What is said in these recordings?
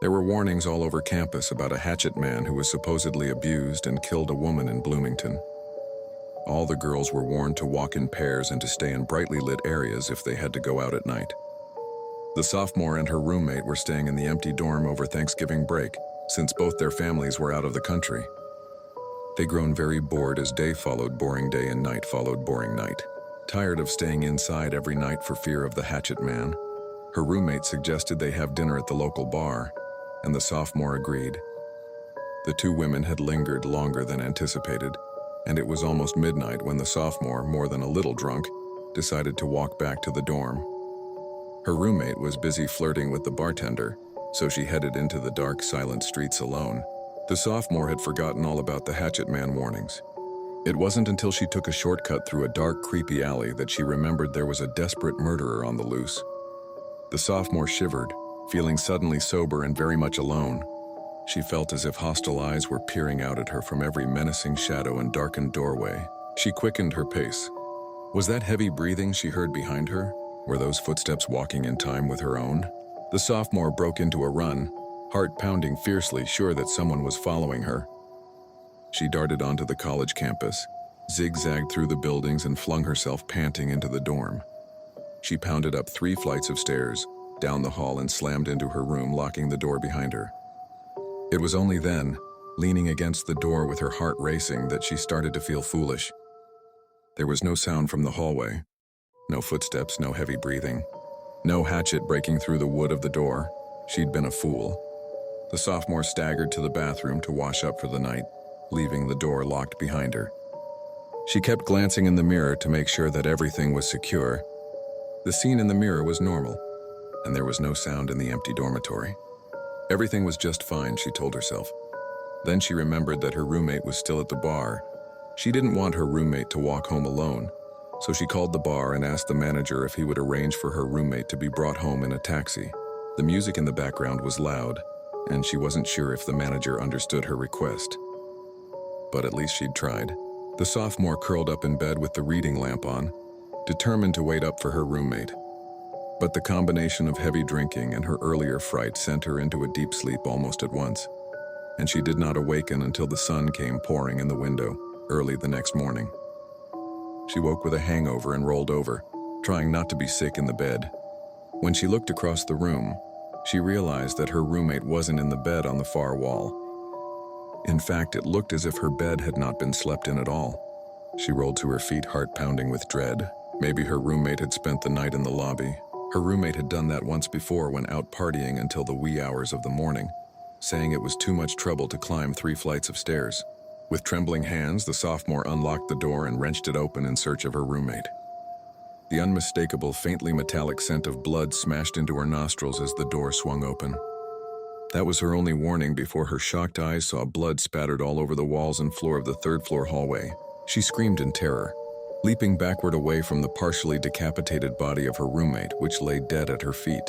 There were warnings all over campus about a Hatchet Man who was supposedly abused and killed a woman in Bloomington. All the girls were warned to walk in pairs and to stay in brightly lit areas if they had to go out at night. The sophomore and her roommate were staying in the empty dorm over Thanksgiving break, since both their families were out of the country. They'd grown very bored as day followed boring day and night followed boring night. Tired of staying inside every night for fear of the Hatchet Man, her roommate suggested they have dinner at the local bar, and the sophomore agreed. The two women had lingered longer than anticipated, and it was almost midnight when the sophomore, more than a little drunk, decided to walk back to the dorm. Her roommate was busy flirting with the bartender, so she headed into the dark, silent streets alone. The sophomore had forgotten all about the Hatchet Man warnings. It wasn't until she took a shortcut through a dark, creepy alley that she remembered there was a desperate murderer on the loose. The sophomore shivered, feeling suddenly sober and very much alone. She felt as if hostile eyes were peering out at her from every menacing shadow and darkened doorway. She quickened her pace. Was that heavy breathing she heard behind her? Were those footsteps walking in time with her own? The sophomore broke into a run, heart pounding fiercely, sure that someone was following her. She darted onto the college campus, zigzagged through the buildings, and flung herself panting into the dorm. She pounded up 3 flights of stairs, down the hall, and slammed into her room, locking the door behind her. It was only then, leaning against the door with her heart racing, that she started to feel foolish. There was no sound from the hallway, no footsteps, no heavy breathing, no hatchet breaking through the wood of the door. She'd been a fool. The sophomore staggered to the bathroom to wash up for the night, leaving the door locked behind her. She kept glancing in the mirror to make sure that everything was secure. The scene in the mirror was normal, and there was no sound in the empty dormitory. Everything was just fine, she told herself. Then she remembered that her roommate was still at the bar. She didn't want her roommate to walk home alone, so she called the bar and asked the manager if he would arrange for her roommate to be brought home in a taxi. The music in the background was loud, and she wasn't sure if the manager understood her request. But at least she'd tried. The sophomore curled up in bed with the reading lamp on, determined to wait up for her roommate. But the combination of heavy drinking and her earlier fright sent her into a deep sleep almost at once, and she did not awaken until the sun came pouring in the window early the next morning. She woke with a hangover and rolled over, trying not to be sick in the bed. When she looked across the room, she realized that her roommate wasn't in the bed on the far wall. In fact, it looked as if her bed had not been slept in at all. She rolled to her feet, heart pounding with dread. Maybe her roommate had spent the night in the lobby. Her roommate had done that once before when out partying until the wee hours of the morning, saying it was too much trouble to climb 3 flights of stairs. With trembling hands, the sophomore unlocked the door and wrenched it open in search of her roommate. The unmistakable, faintly metallic scent of blood smashed into her nostrils as the door swung open. That was her only warning before her shocked eyes saw blood spattered all over the walls and floor of the 3rd floor hallway. She screamed in terror, leaping backward away from the partially decapitated body of her roommate, which lay dead at her feet.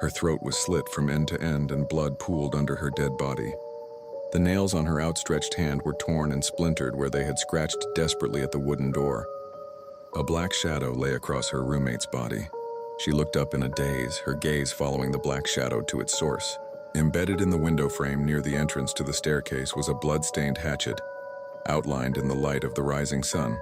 Her throat was slit from end to end and blood pooled under her dead body. The nails on her outstretched hand were torn and splintered where they had scratched desperately at the wooden door. A black shadow lay across her roommate's body. She looked up in a daze, her gaze following the black shadow to its source. Embedded in the window frame near the entrance to the staircase was a blood-stained hatchet, outlined in the light of the rising sun.